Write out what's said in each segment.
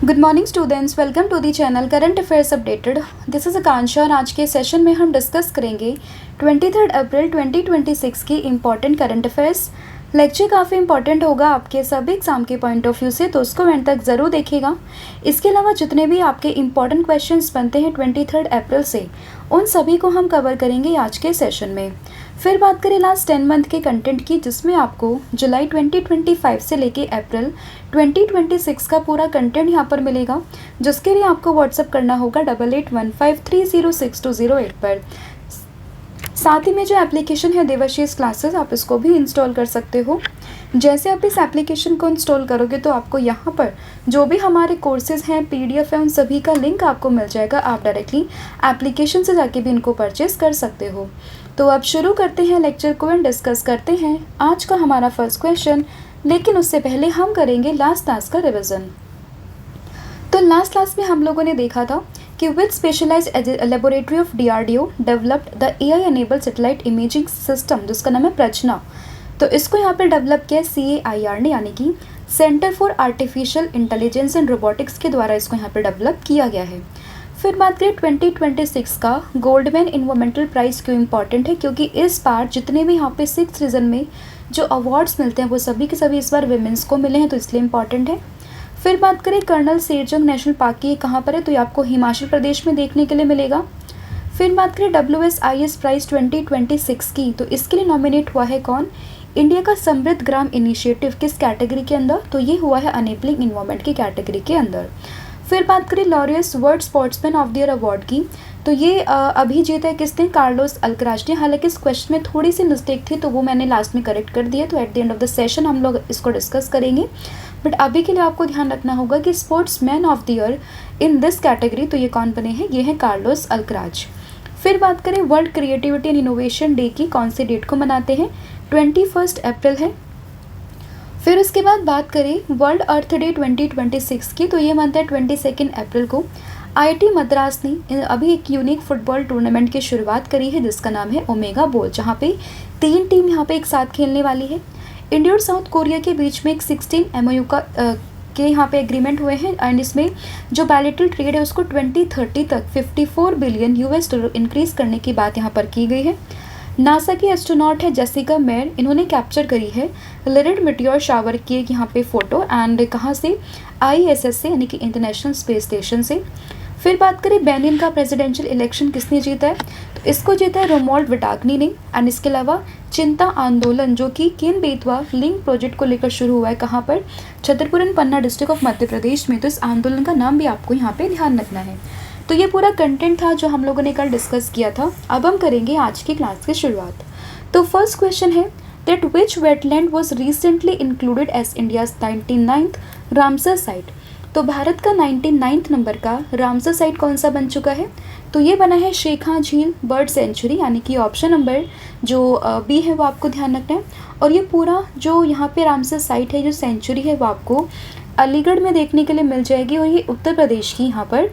Good morning students, welcome to the channel current affairs updated. This is Akanksha और आज के session में हम डिस्कस करेंगे 23 अप्रैल 2026 की इम्पॉर्टेंट करंट अफेयर्स। लेक्चर काफ़ी इंपॉर्टेंट होगा आपके सभी एग्जाम के पॉइंट ऑफ व्यू से, तो उसको एंड तक ज़रूर देखिएगा। इसके अलावा जितने भी आपके इंपॉर्टेंट क्वेश्चंस बनते हैं 23 अप्रैल से, उन सभी को हम कवर करेंगे आज के सेशन में। फिर बात करें लास्ट 10 मंथ के कंटेंट की, जिसमें आपको जुलाई 2025 से लेके अप्रैल 2026 का पूरा कंटेंट यहाँ पर मिलेगा, जिसके लिए आपको व्हाट्सअप करना होगा 8815306208 पर। साथ ही में जो एप्लीकेशन है देवाशीष क्लासेस, आप इसको भी इंस्टॉल कर सकते हो। जैसे आप इस एप्लीकेशन को इंस्टॉल करोगे तो आपको यहाँ पर जो भी हमारे कोर्सेज हैं, पीडीएफ है, उन सभी का लिंक आपको मिल जाएगा। आप डायरेक्टली एप्लीकेशन से जाके भी इनको परचेज कर सकते हो। तो अब शुरू करते हैं लेक्चर को एंड डिस्कस करते हैं आज का हमारा फर्स्ट क्वेश्चन। लेकिन उससे पहले हम करेंगे लास्ट क्लास का रिविज़न। तो लास्ट क्लास में हम लोगों ने देखा था कि with specialised laboratory of DRDO developed the AI enabled satellite imaging system, जिसका नाम है प्रचना। तो इसको यहाँ पर डेवलप किया CAIR ने, यानी कि centre for artificial intelligence and robotics के द्वारा इसको यहाँ पर डेवलप किया गया है। फिर बात करें 2026 का गोल्डमैन इन्वायरमेंटल प्राइज़ क्यों इम्पॉर्टेंट है, क्योंकि इस बार जितने भी यहाँ पे 6th सीजन में जो अवार्ड्स मिलते हैं वो सभी के सभी इस बार विमेंस को मिले हैं, तो इसलिए इम्पॉर्टेंट है। फिर बात करें कर्नल सेरजंग नेशनल पार्क की, ये कहाँ पर है, तो ये आपको हिमाचल प्रदेश में देखने के लिए मिलेगा। फिर बात करें WSIS प्राइज़ 2026 की, तो इसके लिए नॉमिनेट हुआ है कौन, इंडिया का समृद्ध ग्राम इनिशिएटिव। किस कैटेगरी के अंदर, तो ये हुआ है अनेबलिंग इन्वायरमेंट की कैटेगरी के अंदर। फिर बात करें Laureus world sportsman of the year award की, तो ये अभी जीता है किसने, कार्लोस अल्कराज ने। हालांकि इस क्वेश्चन में थोड़ी सी मिस्टेक थी, तो वो मैंने लास्ट में करेक्ट कर दिया, तो at the end of the session हम लोग इसको डिस्कस करेंगे। बट अभी के लिए आपको ध्यान रखना होगा कि sportsman of the year in this category, तो ये कौन बने हैं, ये हैं कार्लोस अल्कराज। फिर बात करें world creativity and innovation day की, कौन सी डेट को मनाते हैं, 21 अप्रैल है। फिर उसके बाद बात करें वर्ल्ड अर्थ डे 2026 की, तो ये मनता है 22 अप्रैल को। IIT मद्रास ने अभी एक यूनिक फुटबॉल टूर्नामेंट की शुरुआत करी है, जिसका नाम है ओमेगा बोल, जहाँ पे 3 टीम यहाँ पे एक साथ खेलने वाली है। इंडिया और साउथ कोरिया के बीच में एक 16 MOU के यहाँ पे एग्रीमेंट हुए हैं, एंड इसमें जो बायलैटरल ट्रेड है उसको 2030 तक $54 बिलियन इंक्रीज करने की बात यहाँ पर की गई है। नासा की एस्ट्रोनॉट है जेसिका मेयर, इन्होंने कैप्चर करी है लिरिड मिटियोर शावर की एक यहाँ पे फोटो, एंड कहाँ से, ISS से, यानी कि इंटरनेशनल स्पेस स्टेशन से। फिर बात करें बेनिन का प्रेसिडेंशियल इलेक्शन किसने जीता है, तो इसको जीता है रोमोल्ड विटागनी ने। एंड इसके अलावा चिंता आंदोलन जो कि केन बेतवा लिंक प्रोजेक्ट को लेकर शुरू हुआ है, कहाँ पर, Chhatarpur and Panna district of Madhya Pradesh में। तो इस आंदोलन का नाम भी आपको यहाँ पे ध्यान रखना है। तो ये पूरा कंटेंट था जो हम लोगों ने कल डिस्कस किया था। अब हम करेंगे आज की क्लास की शुरुआत। तो फर्स्ट क्वेश्चन है that which wetland was recently included as India's 99th Ramsar site. तो भारत का 99th नंबर का रामसर साइट कौन सा बन चुका है, तो ये बना है शेखा झील बर्ड सेंचुरी, यानी कि ऑप्शन नंबर जो B है वो आपको ध्यान रखना है। और ये पूरा जो यहाँ पे रामसर साइट है, जो सेंचुरी है, वो आपको अलीगढ़ में देखने के लिए मिल जाएगी, और ये उत्तर प्रदेश की यहाँ पर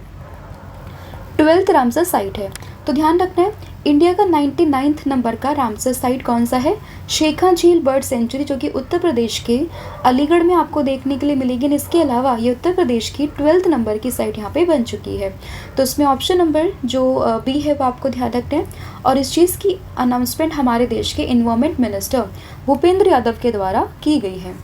12th रामसर साइट है। तो ध्यान रखना है, इंडिया का 99th नंबर का रामसर साइट कौन सा है, शेखा झील बर्ड सेंचुरी, जो कि उत्तर प्रदेश के अलीगढ़ में आपको देखने के लिए मिलेगी। इसके अलावा ये उत्तर प्रदेश की 12th नंबर की साइट यहाँ पे बन चुकी है। तो इसमें ऑप्शन नंबर जो B है वो आपको ध्यान रखना है। और इस चीज़ की अनाउंसमेंट हमारे देश के इन्वायरमेंट मिनिस्टर भूपेंद्र यादव के द्वारा की गई है।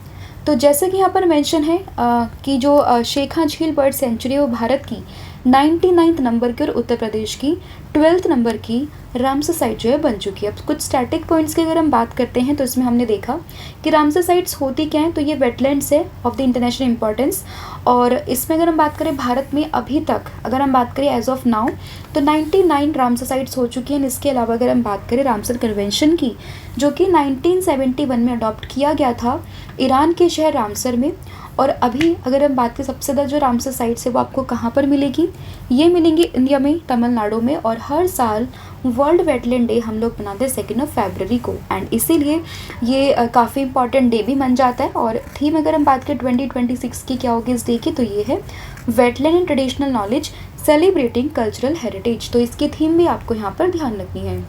तो जैसे कि यहाँ पर मेंशन है कि जो शेखा झील बर्ड सेंचुरी वो भारत की 99th नंबर की और उत्तर प्रदेश की 12th नंबर की रामसर साइट जो है बन चुकी है। अब कुछ स्टैटिक पॉइंट्स की अगर हम बात करते हैं, तो इसमें हमने देखा कि रामसर साइट्स होती क्या हैं, तो ये वेटलैंड्स है ऑफ द इंटरनेशनल इंपॉर्टेंस। और इसमें अगर हम बात करें भारत में अभी तक, अगर हम बात करें एज ऑफ नाउ, तो 99 रामसर साइट्स हो चुकी हैं। इसके अलावा अगर हम बात करें रामसर कन्वेंशन की, जो कि 1971 में अडॉप्ट किया गया था ईरान के शहर रामसर में। और अभी अगर हम बात करें सबसे ज़्यादा जो रामसर साइट्स है वो आपको कहाँ पर मिलेगी, ये मिलेंगी इंडिया में, तमिलनाडु में। और हर साल वर्ल्ड वेटलैंड डे हम लोग मनाते हैं 2 फरवरी को, एंड इसीलिए ये काफ़ी इंपॉर्टेंट डे भी बन जाता है। और थीम अगर हम बात करें 2026 की क्या होगी इस डे की, तो ये है wetland and traditional knowledge celebrating cultural heritage. तो इसकी थीम भी आपको यहाँ पर ध्यान रखनी है।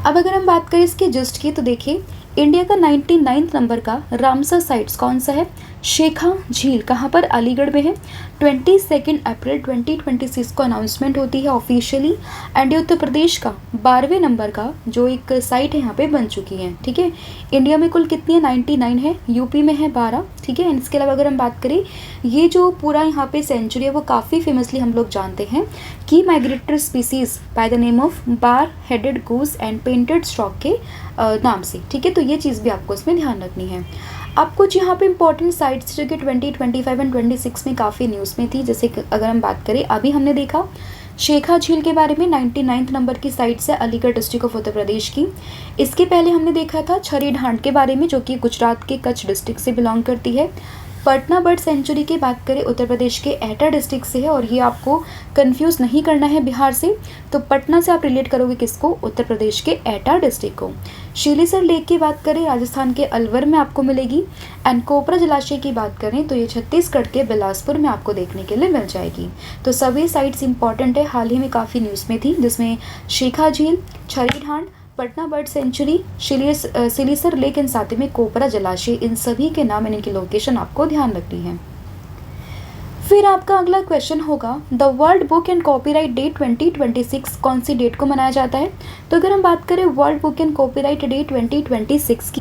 अब अगर हम बात करें इसके जस्ट की, तो देखिए इंडिया का 99th नंबर का रामसर साइट्स कौन सा है, शेखा झील कहाँ पर, अलीगढ़ में है। 22 अप्रैल 2026 को अनाउंसमेंट होती है ऑफिशियली। एंड ये उत्तर प्रदेश का 12वें नंबर का जो एक साइट है यहाँ पे बन चुकी है। ठीक है, इंडिया में कुल कितनी है, 99 है, यूपी में है 12। ठीक है, इसके अलावा अगर हम बात करें, ये जो पूरा यहाँ पे सेंचुरी है वो काफ़ी फेमसली हम लोग जानते हैं कि migratory species by the name of bar headed goose and painted stock के नाम से। ठीक है, तो ये चीज़ भी आपको इसमें ध्यान रखनी है। अब कुछ यहाँ पे इंपॉर्टेंट साइट्स जो कि 2025 एंड 26 में काफ़ी न्यूज़ में थी, जैसे अगर हम बात करें, अभी हमने देखा शेखा झील के बारे में, 99 नंबर की साइट से अलीगढ़ डिस्ट्रिक्ट ऑफ उत्तर प्रदेश की। इसके पहले हमने देखा था छरी ढांड के बारे में, जो कि गुजरात के कच्छ डिस्ट्रिक्ट से बिलोंग करती है। पटना बर्ड सेंचुरी की बात करें, उत्तर प्रदेश के एटा डिस्ट्रिक्ट से है, और ये आपको कंफ्यूज नहीं करना है बिहार से। तो पटना से आप रिलेट करोगे किसको, उत्तर प्रदेश के एटा डिस्ट्रिक्ट को। शीलीसर लेक की बात करें, राजस्थान के अलवर में आपको मिलेगी। एंड कोपरा जलाशय की बात करें तो ये छत्तीसगढ़ के बिलासपुर में आपको देखने के लिए मिल जाएगी। तो सभी साइट्स इंपॉर्टेंट है, हाल ही में काफ़ी न्यूज़ में थी, जिसमें शेखा झील, छरी ढांड, पटना बर्ड सेंचुरी, सिलीसर लेक, इन साथ में कोपरा जलाशय, इन सभी के नाम, इनकी लोकेशन आपको ध्यान रखनी है। फिर आपका अगला क्वेश्चन होगा, the world book and copyright day 2026 कौन सी डेट को मनाया जाता है। तो अगर हम बात करें world book and copyright day 2026 की,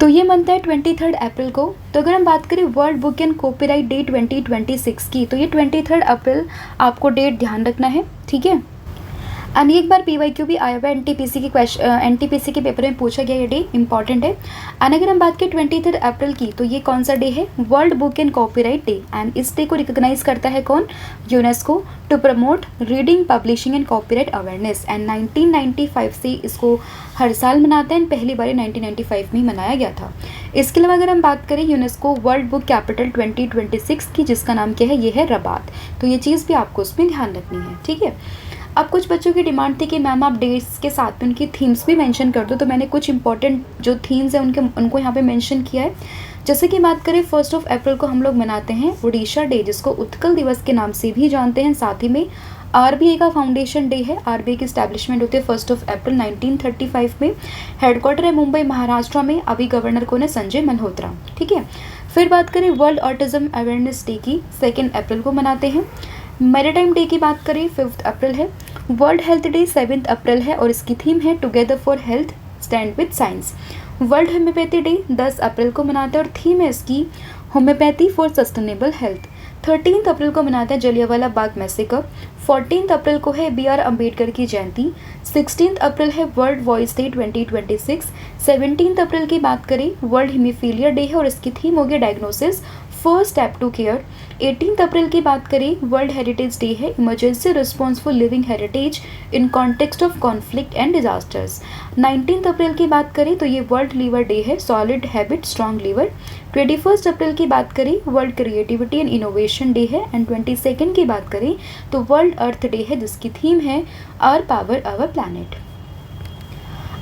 तो ये मनता है 23 अप्रैल को। तो अगर हम बात करें world book and copyright day 2026 की, तो ये 23 अप्रैल आपको डेट ध्यान रखना है। ठीक है, एंड एक बार PYQ भी आया हुआ है, NTPC के पेपर में पूछा गया, ये डे इंपॉर्टेंट है। एंड अगर हम बात करें 23 अप्रैल की, तो ये कौन सा डे है, world book and copyright day. And इस डे को रिकॉग्नाइज करता है कौन, UNESCO, to promote reading, publishing and copyright awareness. And 1995 से इसको हर साल मनाते हैं, पहली बार 1995 में ही मनाया गया था। इसके अलावा अगर हम बात करें यूनेस्को वर्ल्ड बुक कैपिटल 2026 की, जिसका नाम क्या है, ये है रबात। तो ये चीज़ भी आपको उसमें ध्यान रखनी है। ठीक है, अब कुछ बच्चों की डिमांड थी कि मैम आप डेट्स के साथ में उनकी थीम्स भी मेंशन कर दो, तो मैंने कुछ इंपॉर्टेंट जो थीम्स हैं उनको यहाँ पे मेंशन किया है। जैसे कि बात करें 1 अप्रैल को हम लोग मनाते हैं उड़ीसा डे, जिसको उत्कल दिवस के नाम से भी जानते हैं। साथ ही में RBI का फाउंडेशन डे है, RBI की स्टैब्लिशमेंट होती है 1 अप्रैल 1935 में। हेडक्वार्टर है मुंबई महाराष्ट्र में, अभी गवर्नर कौन है, संजय मल्होत्रा। ठीक है, फिर बात करें वर्ल्ड ऑटिज्म अवेयरनेस डे की, 2 अप्रैल को मनाते हैं। मैरीटाइम डे की बात करें 5 अप्रैल है। वर्ल्ड हेल्थ डे 7 अप्रैल है, और इसकी थीम है together for health stand with science. World homeopathy day 10 अप्रैल को मनाते हैं, और थीम है इसकी होम्योपैथी फॉर सस्टेनेबल हेल्थ। 13 अप्रैल को मनाते हैं जलियांवाला बाग मैसेकर। 14 अप्रैल को है BR अम्बेडकर की जयंती। 16 अप्रैल है वर्ल्ड वॉइस डे 2026। 17 अप्रैल की बात करें वर्ल्ड हीमोफीलिया डे है, और इसकी थीम होगी diagnosis first step to care. 18 अप्रैल की बात करें वर्ल्ड हेरिटेज डे है, emergency response for living heritage in context of conflict and disasters. 19 अप्रैल की बात करें तो ये वर्ल्ड लीवर डे है, सॉलिड हैबिट स्ट्रॉन्ग लीवर। 21 अप्रैल की बात करें world creativity and innovation day है। एंड 22 की बात करें तो वर्ल्ड अर्थ डे है, जिसकी थीम है आवर पावर आवर प्लैनेट।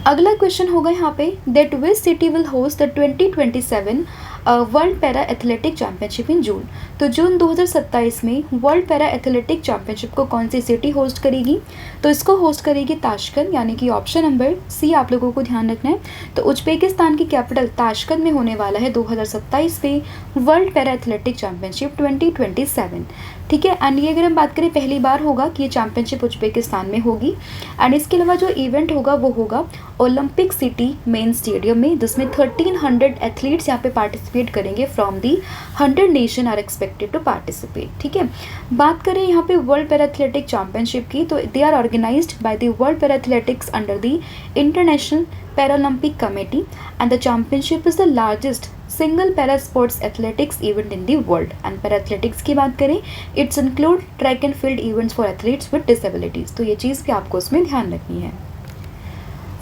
अगला क्वेश्चन होगा यहाँ पे, that which city will host the 2027 world para athletic championship in June. तो जून 2027 में वर्ल्ड पैरा एथलेटिक चैंपियनशिप को कौन सी सिटी होस्ट करेगी, तो इसको होस्ट करेगी ताशकंद, यानी कि ऑप्शन नंबर C आप लोगों को ध्यान रखना है। तो उज्बेकिस्तान की कैपिटल ताशकंद में होने वाला है 2027 में वर्ल्ड पैरा एथलेटिक चैंपियनशिप 2027। ठीक है, एंड ये अगर हम बात करें पहली बार होगा कि ये चैंपियनशिप उज्बेकिस्तान में होगी। एंड इसके अलावा जो इवेंट होगा वो होगा ओलंपिक सिटी मेन स्टेडियम में, जिसमें 1300 एथलीट्स यहाँ पे पार्टिसिपेट करेंगे from the 100 nation are expected to participate. ठीक है, बात करें यहाँ पे वर्ल्ड पैरा एथलेटिक चैंपियनशिप की, तो they are organised by the World Para Athletics under the International Paralympic Committee, and the championship is the largest single para sports athletics event in the world. And para athletics की बात करें it's include track and field events for athletes with disabilities. तो ये चीज़ भी आपको उसमें ध्यान रखनी है।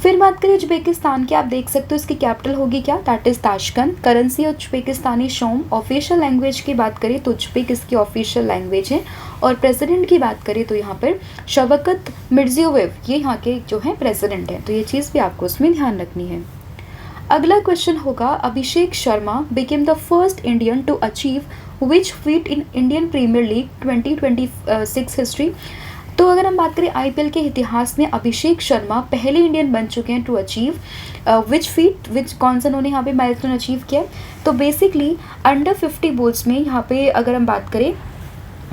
फिर बात करें उज्बेकिस्तान की, आप देख सकते हो इसकी कैपिटल होगी क्या, that is Tashkent. Currency Uzbekistani som. Official language की बात करें तो उज्बेक इसकी ऑफिशियल लैंग्वेज है। और प्रेसिडेंट की बात करें तो यहाँ पर शवकत मिर्जियोवेव ये यहाँ के जो है प्रेसिडेंट हैं। तो ये चीज़ भी आपको उसमें ध्यान रखनी है। अगला क्वेश्चन होगा, Abhishek Sharma became the first Indian to achieve which feat in Indian premier league 2026 history. तो अगर हम बात करें आईपीएल के इतिहास में अभिषेक शर्मा पहले इंडियन बन चुके हैं टू अचीव विच कौन सा उन्होंने यहाँ पे माइलस्टोन अचीव किया है। तो बेसिकली अंडर 50 बॉल्स में यहाँ पे अगर हम बात करें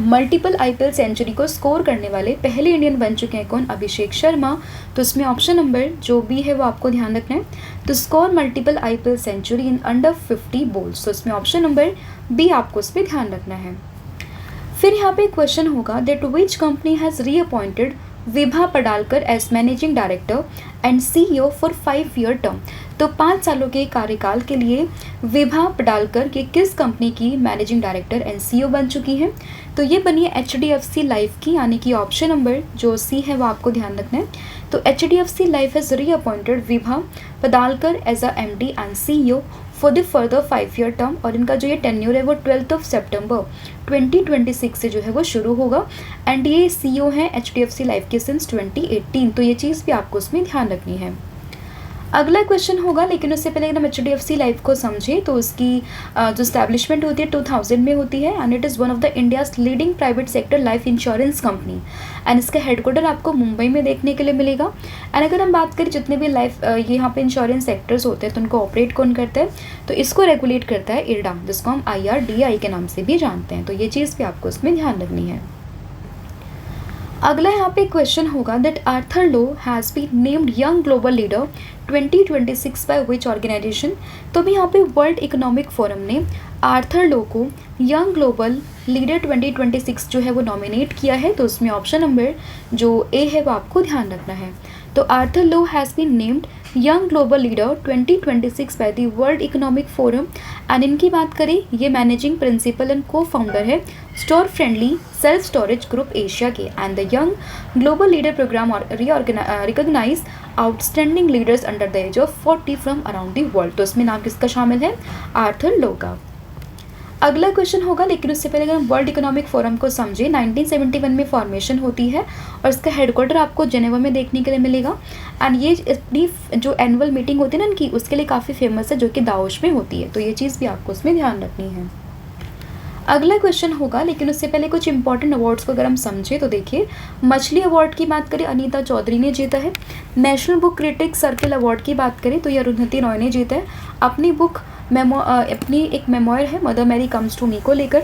मल्टीपल आईपीएल सेंचुरी को स्कोर करने वाले पहले इंडियन बन चुके हैं कौन, अभिषेक शर्मा। तो इसमें ऑप्शन नंबर जो बी है वो आपको ध्यान रखना है, तो score multiple IPL century in under 50 balls. तो इसमें ऑप्शन नंबर बी आपको इस पर ध्यान रखना है। फिर यहाँ पे क्वेश्चन होगा that which company has reappointed Vibha Padalkar as managing director and CEO for 5-year term. तो 5 सालों के कार्यकाल के लिए विभा पडालकर ये किस कंपनी की मैनेजिंग डायरेक्टर एंड सीईओ बन चुकी हैं। तो ये बनी है HDFC लाइफ की, यानी कि ऑप्शन नंबर जो सी है वो आपको ध्यान रखना है। तो HDFC life has reappointed Vibha Padalkar as a MD and CEO for the further 5-year term, और इनका जो ये टेन्योर है वो 12 सितंबर 2026 से जो है वो शुरू होगा। एंड ये सीईओ हैं HDFC लाइफ के सिंस 2018। तो ये चीज़ भी आपको उसमें ध्यान रखनी है। अगला क्वेश्चन होगा, लेकिन उससे पहले अगर हम HDFC लाइफ को समझें तो उसकी जो स्टैब्लिशमेंट होती है 2000 में होती है and it is one of the India's leading private sector life insurance company and इसका हेडक्वार्टर आपको मुंबई में देखने के लिए मिलेगा। एंड अगर हम बात करें जितने भी लाइफ ये यहाँ पे इंश्योरेंस सेक्टर्स होते हैं तो उनको ऑपरेट कौन करता है, तो इसको रेगुलेट करता है IRDA, जिसको हम IRDAI के नाम से भी जानते हैं। तो ये चीज़ भी आपको इसमें ध्यान रखनी है। अगला यहाँ पे क्वेश्चन होगा that Arthur Lo has been named young global leader 2026 by which organisation. तो भी यहाँ पे वर्ल्ड इकोनॉमिक फोरम ने आर्थर लो को यंग ग्लोबल लीडर 2026 जो है वो नॉमिनेट किया है। तो उसमें ऑप्शन नंबर जो ए है वो आपको ध्यान रखना है। तो Arthur Lo has been named young global leader 2026 by the world economic forum and इनकी बात करें ये managing principal and cofounder है store friendly self storage group Asia के। And the young global leader program recognize outstanding leaders under the age of 40 from around the world. तो इसमें नाम किसका शामिल है, आर्थर लो का। अगला क्वेश्चन होगा, लेकिन उससे पहले अगर हम वर्ल्ड इकोनॉमिक फोरम को समझे 1971 में फॉर्मेशन होती है और इसका हेडक्वार्टर आपको जेनेवा में देखने के लिए मिलेगा। एंड ये अपनी जो एनुअल मीटिंग होती है ना इनकी, उसके लिए काफ़ी फेमस है जो कि दाओश में होती है। तो ये चीज़ भी आपको उसमें ध्यान रखनी है। अगला क्वेश्चन होगा, लेकिन उससे पहले कुछ इंपॉर्टेंट अवार्ड्स को अगर हम समझे तो देखिए मछली अवार्ड की बात करें अनीता चौधरी ने जीता है। National book critic circle award की बात करें तो ये अरुंधति रॉय ने जीता है अपनी बुक अपनी एक मेमोयर है Mother Mary comes to me को लेकर।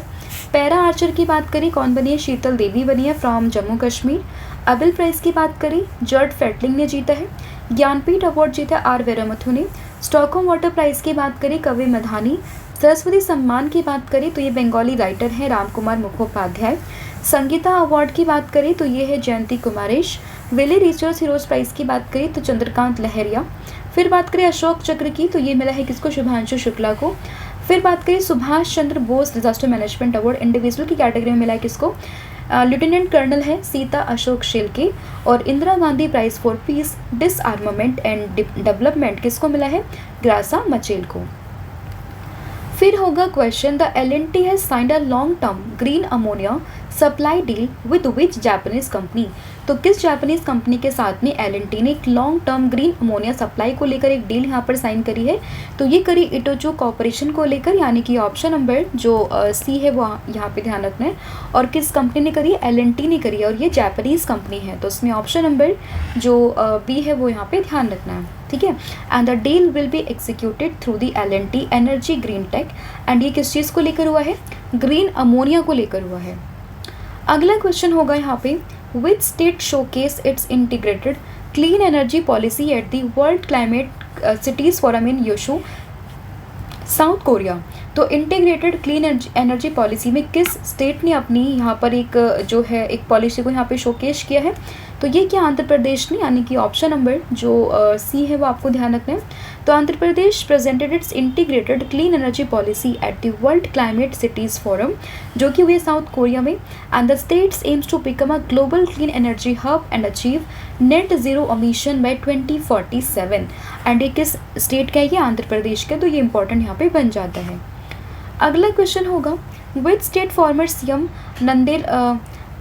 पैरा आर्चर की बात करें कौन बनी है, शीतल देवी बनी है from Jammu Kashmir. Abel prize की बात करें जर्ड फेटलिंग ने जीता है। ज्ञानपीठ अवार्ड जीता R वीरमुथु ने। स्टॉकहोम वाटर प्राइज़ की बात करें कवि मधानी। सरस्वती सम्मान की बात करें तो ये बंगाली राइटर हैं रामकुमार मुखोपाध्याय। संगीता अवार्ड की बात करें तो ये है जयंती कुमारेश। विली रिचर्स हीरोज प्राइज़ की बात करें तो चंद्रकांत लहरिया। फिर बात करें अशोक चक्र की तो ये मिला है किसको, शुभांशु शुक्ला को। फिर बात करें Subhash Chandra Bose disaster management award individual की कैटेगरी में मिला है किसको, लेफ्टिनेंट कर्नल है सीता अशोक शेल्के। और Indira Gandhi prize for piece डिसआर्मामेंट and development किसको मिला है, ग्रासा मचेल को। फिर होगा question the L&T has signed a long term green ammonia supply deal with which Japanese company. तो किस जापानीज कंपनी के साथ में L&T ने एक long term green ammonia supply को लेकर एक डील यहाँ पर साइन करी है। तो ये करी इटोचो कॉर्पोरेशन को लेकर, यानी कि ऑप्शन नंबर जो सी है वो यहाँ पे ध्यान रखना है। और किस कंपनी ने करी है, L&T ने करी है और ये जापानीज कंपनी है। तो उसमें ऑप्शन नंबर जो बी है वो यहाँ पे ध्यान रखना है, ठीक है। And the deal will be executed through the L&T energy green tech. And ये किस चीज़ को लेकर हुआ है, ग्रीन अमोनिया को लेकर हुआ है। अगला क्वेश्चन होगा यहाँ पे which state showcase it's integrated clean energy policy at the world climate cities forum in Yhoshu south Korea. तो इंटीग्रेटेड क्लीन एनर्जी पॉलिसी में किस स्टेट ने अपनी यहाँ पर एक जो है एक पॉलिसी को यहाँ पे शोकेश किया है, तो ये क्या आंध्र प्रदेश ने, यानी कि ऑप्शन नंबर जो सी है वो आपको ध्यान रखना है। तो Andhra Pradesh presented its integrated clean energy policy at the world climate cities forum जो कि हुई साउथ कोरिया में। And the state's aims to become a global clean energy hub and achieve net zero emission by 2047। And ये किस state का है, ये आंध्र प्रदेश का। तो ये इंपॉर्टेंट यहाँ पे बन जाता है। अगला क्वेश्चन होगा which state former CM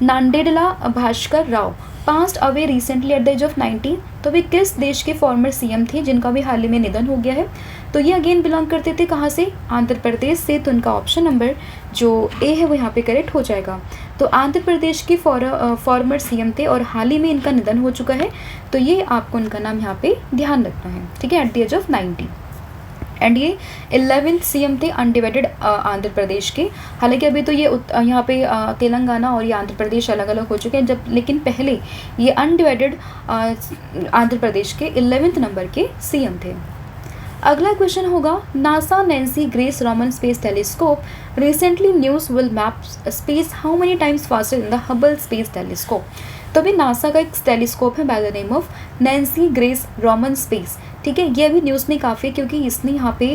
Nadendla Bhaskar Rao passed away recently at the age of 90। तो वे किस देश के फॉर्मर सीएम थे जिनका भी हाल ही में निधन हो गया है? तो ये अगेन बिलोंग करते थे कहाँ से? आंध्र प्रदेश से। तो उनका ऑप्शन नंबर जो ए है वो यहाँ पे करेक्ट हो जाएगा। तो आंध्र प्रदेश के फॉर्मर सीएम थे और हाल ही में इनका निधन हो चुका है। तो ये आपको उनका नाम यहाँ पे ध्यान रखना है, ठीक है, at the age of 90। And ये 11th सीएम थे अनडिवाइडेड आंध्र प्रदेश के। हालांकि अभी तो ये यहाँ पे तेलंगाना और ये आंध्र प्रदेश अलग अलग हो चुके हैं, जब लेकिन पहले ये अनडिवाइडेड आंध्र प्रदेश के 11th नंबर के सीएम थे। अगला क्वेश्चन होगा, NASA Nancy Grace Roman space telescope recently news will map space how many times faster in the Hubble space telescope. तो अभी नासा का एक टेलीस्कोप है by the name of Nancy Grace Roman space, ठीक है। ये अभी न्यूज़ में काफ़ी है क्योंकि इसने यहाँ पे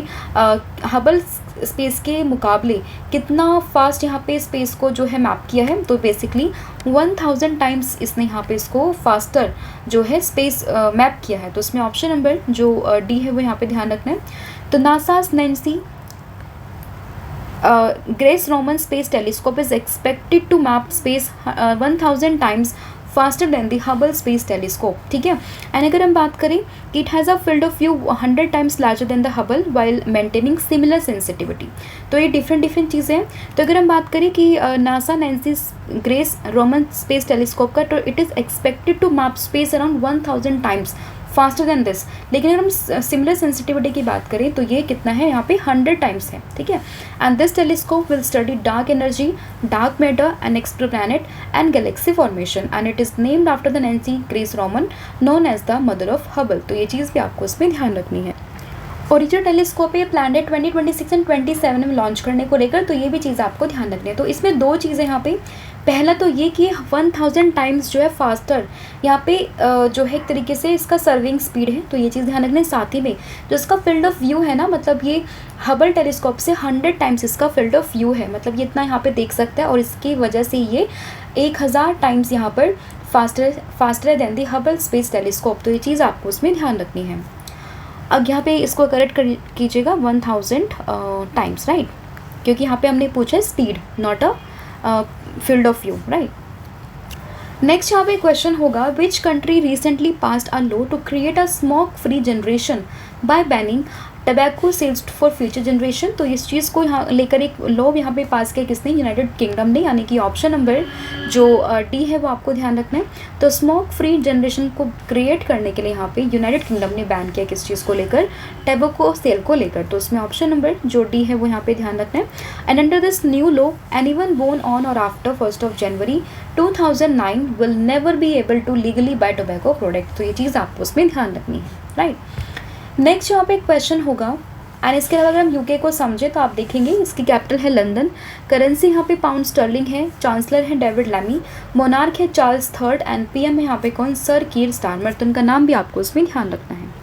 हबल स्पेस के मुकाबले कितना फास्ट यहाँ पे स्पेस को जो है मैप किया है। तो बेसिकली 1000 टाइम्स इसने यहाँ पे इसको फास्टर जो है स्पेस मैप किया है। तो इसमें ऑप्शन नंबर जो डी है वो यहाँ पे ध्यान रखना है। तो NASA's Nancy Grace Roman space telescope is expected to map space 1000 times faster than the Hubble space telescope, ठीक है। एंड अगर हम बात करें कि it has a field of view 100 times larger than the Hubble while maintaining similar sensitivity. तो ये different चीज़ें हैं। तो अगर हम बात करें कि NASA Nancy Grace Roman space telescope का, तो it is expected to map space around 1000 times faster than this. लेकिन अगर हम सिमिलर सेंसिटिविटी की बात करें तो ये कितना है यहाँ पे 100 टाइम्स है, ठीक है। And this telescope will study dark energy, dark matter and exoplanet and galaxy formation and it is named after the Nancy Grace Roman known as the mother of Hubble. तो ये चीज़ भी आपको इसमें ध्यान रखनी है। ओरिजिनल टेलीस्कोप ये plan है 2026 एंड 27 में लॉन्च करने को लेकर। तो ये भी चीज़ आपको ध्यान रखनी है। तो इसमें दो चीज़ें यहाँ पे, पहला तो ये कि 1000 टाइम्स जो है फास्टर यहाँ पे जो है एक तरीके से इसका सर्विंग स्पीड है। तो ये चीज़ ध्यान रखना है। साथ ही में जो इसका फील्ड ऑफ व्यू है ना, मतलब ये हबल टेलीस्कोप से 100 टाइम्स इसका फील्ड ऑफ व्यू है, मतलब ये इतना यहाँ पे देख सकता है और इसकी वजह से ये 1000 टाइम्स यहाँ पर faster than the Hubble space telescope. तो ये चीज़ आपको उसमें ध्यान रखनी है। अब यहाँ पे इसको करेक्ट कीजिएगा 1000 टाइम्स, राइट, क्योंकि यहाँ पे हमने पूछा है speed, not a field of view, right. Next यहाँ पे क्वेश्चन होगा, which country recently passed a law to create a smoke free generation by banning tobacco sales for future generation. तो इस चीज़ को यहाँ लेकर एक लॉ यहाँ पे पास किया किसने? यूनाइटेड किंगडम ने, यानी कि ऑप्शन नंबर जो डी है वो आपको ध्यान रखना है। तो स्मोक फ्री जनरेशन को क्रिएट करने के लिए यहाँ पे यूनाइटेड किंगडम ने बैन किया किस चीज़ को लेकर? टबैको सेल को लेकर। तो इसमें ऑप्शन नंबर जो डी है वो यहाँ पे ध्यान रखना है। And under this new law anyone born on or after 1 January 2009 will never be able to legally buy tobacco product. तो ये चीज़ आपको उसमें ध्यान रखनी है, राइट। नेक्स्ट यहाँ पे एक क्वेश्चन होगा, एंड इसके अलावा अगर हम यूके को समझे तो आप देखेंगे इसकी कैपिटल है लंदन, करेंसी यहाँ पे पाउंड स्टर्लिंग है, चांसलर है डेविड लैमी, मोनार्क है चार्ल्स III एंड पीएम है यहाँ पे कौन? सर कीर स्टारमर। तो उनका नाम भी आपको उसमें ध्यान रखना है।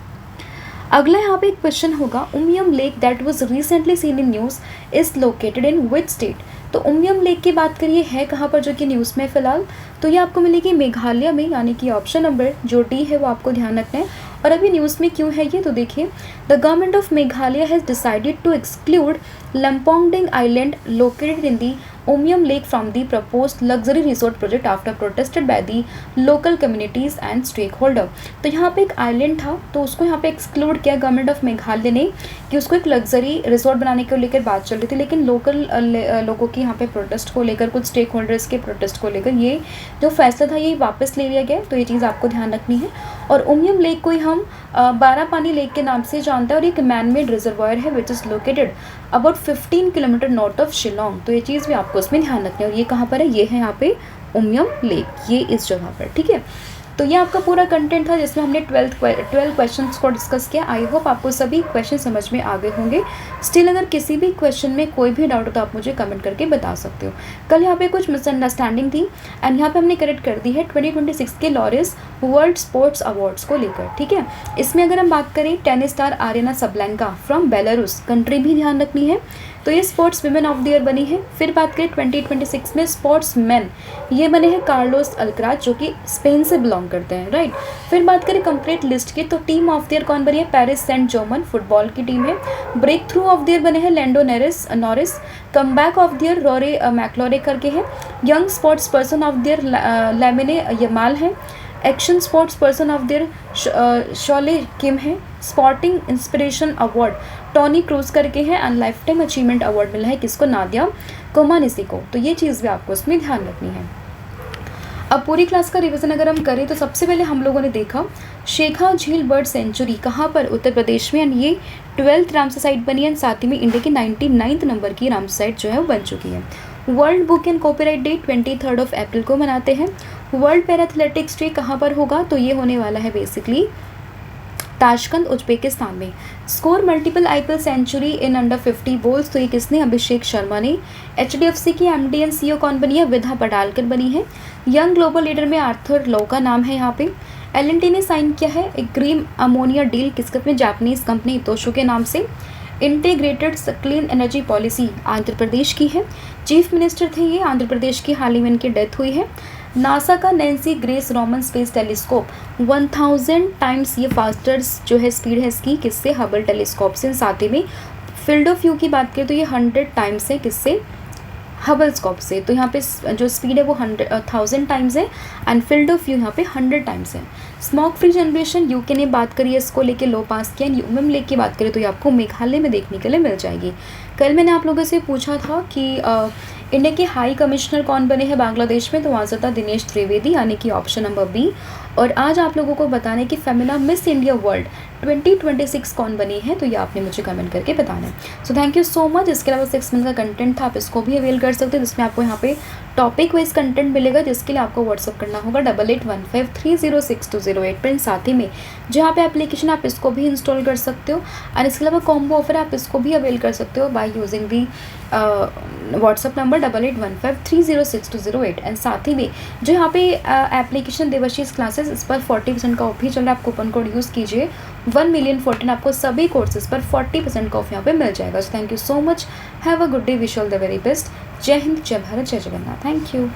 अगला यहाँ पे एक क्वेश्चन होगा, Umiam lake that was recently seen in news is located in which state. तो उमियम लेक की बात करिए है कहाँ पर जो कि न्यूज़ में फ़िलहाल? तो ये आपको मिलेगी मेघालय में, यानी कि ऑप्शन नंबर जो डी है वो आपको ध्यान रखना है। और अभी न्यूज़ में क्यों है ये? तो देखिए, the government of Meghalaya has decided to exclude Lumpongdeng island located in the Umiam lake from the proposed luxury resort project after protested by the local communities and stakeholder. तो यहाँ पे एक आइलैंड था तो उसको यहाँ पे एक्सक्लूड किया गवर्नमेंट ऑफ मेघालय ने कि उसको एक लग्जरी रिसोर्ट बनाने को लेकर बात चल रही थी, लेकिन लोकल लोगों की यहाँ पे प्रोटेस्ट को लेकर, कुछ स्टेक होल्डर्स के प्रोटेस्ट को लेकर ये जो फैसला था ये वापस ले लिया गया। तो ये चीज़ आपको ध्यान रखनी है। और उमियम लेक को ही हम बारापानी लेक के नाम से जानते हैं और एक मैन मेड रिजर्वायर है which is located about 15 kilometre north of Shillong. तो ये चीज़ भी आपको उसमें ध्यान रखना है। और ये कहाँ पर है? ये है यहाँ पे उमियम लेक, ये इस जगह पर, ठीक है। तो ये आपका पूरा कंटेंट था जिसमें हमने 12 क्वेश्चंस को डिस्कस किया। आई होप आपको सभी क्वेश्चन समझ में आ गए होंगे। स्टिल अगर किसी भी क्वेश्चन में कोई भी डाउट हो तो आप मुझे कमेंट करके बता सकते हो। कल यहाँ पे कुछ मिसअंडरस्टैंडिंग थी एंड यहाँ पे हमने करेक्ट कर दी है 2026 के लॉरेंस वर्ल्ड स्पोर्ट्स अवार्ड्स को लेकर, ठीक है। इसमें अगर हम बात करें tennis star Aryna Sabalenka from Belarus country भी ध्यान रखनी है। तो ये sports women of the year बनी है। फिर बात करें 2026 में स्पोर्ट्स मैन, ये बने हैं कार्लोस अल्कराज जो कि स्पेन से बिलोंग करते हैं, राइट। फिर बात करें कंप्लीट लिस्ट की, तो टीम ऑफ द ईयर कौन बनी है, पेरिस सेंट जर्मन फुटबॉल की टीम है। Breakthrough of the year बने हैं Lando Norris. Comeback of the year Rory McIlroy करके है। Young sportsperson of the year Lamine Yamal है। Action sportsperson of the year Chloe Kim है। Sporting inspiration award Toni Kroos करके है। And lifetime achievement award मिला है किसको, नादिया कोमानिसी को। तो ये चीज़ भी आपको उसमें ध्यान रखनी है। अब पूरी क्लास का रिवीजन अगर हम करें तो सबसे पहले हम लोगों ने देखा शेखा झील बर्ड सेंचुरी कहाँ पर, उत्तर प्रदेश में, एंड ये 12th रामसर साइट बनी है। एंड साथ ही में इंडिया की 99th नंबर की रामसर साइट जो है वो बन चुकी है। World book and copyright day 23 अप्रैल को मनाते हैं। वर्ल्ड पैराथलेटिक्स डे कहाँ पर होगा, तो ये होने वाला है बेसिकली ताशकंद उज्बेकिस्तान में। Score multiple IPL century in under 50 balls, तो ये किसने, अभिषेक शर्मा ने। एचडीएफसी की एमडी एंड सीईओ कौन बनी है, विधा पडालकर बनी है। यंग ग्लोबल लीडर में आर्थर लो का नाम है यहाँ पे। एलएनटी ने साइन किया है एक ग्रीन अमोनिया डील किसके में, जापानीज कंपनी इतोशु के नाम से। Integrated clean energy policy Andhra Pradesh की है। चीफ मिनिस्टर थे ये आंध्र प्रदेश की, हाल ही में इनकी डेथ हुई है। नासा का Nancy Grace Roman space telescope 1000 times ये फास्टर जो है स्पीड है इसकी, किससे, हबल टेलीस्कोप से। साथ ही में फील्ड ऑफ व्यू की बात करें तो ये 100 टाइम्स है किससे, हबल स्कोप से। तो यहाँ पे जो स्पीड है वो 1000 टाइम्स है एंड फील्ड ऑफ व्यू यहाँ पे 100 टाइम्स है। स्मोक फ्री जनरेशन यूके ने बात करी है, इसको लेके लॉ पास किया। यूएमएम लेक की बात करें तो ये आपको मेघालय में देखने के लिए मिल जाएगी। कल मैंने आप लोगों से पूछा था कि इंडिया के हाई कमिश्नर कौन बने हैं बांग्लादेश में, तो आंसर था दिनेश त्रिवेदी यानी कि ऑप्शन नंबर बी। और आज आप लोगों को बताना है कि फेमिना मिस इंडिया वर्ल्ड 2026 कौन बनी है, तो ये आपने मुझे कमेंट करके बताना है। So thank you so much. इसके अलावा 6 मंथ का कंटेंट था, आप इसको भी अवेल कर सकते हैं, जिसमें आपको यहाँ पे टॉपिक वाइज कंटेंट मिलेगा, जिसके लिए आपको व्हाट्सअप करना होगा 8815306208 पर। साथ ही में जहाँ पे एप्लीकेशन आप इसको भी इंस्टॉल कर सकते हो। और इसके अलावा कॉम्बो ऑफर आप इसको भी अवेल कर सकते हो by using the WhatsApp number 8815306208। And साथ ही में जो यहाँ पे एप्लीकेशन देवाशीष क्लासेस, इस पर 40% का ऑफ भी चल रहा है। आप कूपन कोड यूज़ कीजिए 1,000,014, आपको सभी कोर्सेज पर 40% का ऑफ यहाँ पे मिल जाएगा। So thank you so much, have a good day, wish all the very best. जय हिंद, जय भारत, जय जगन्नाथ। Thank you.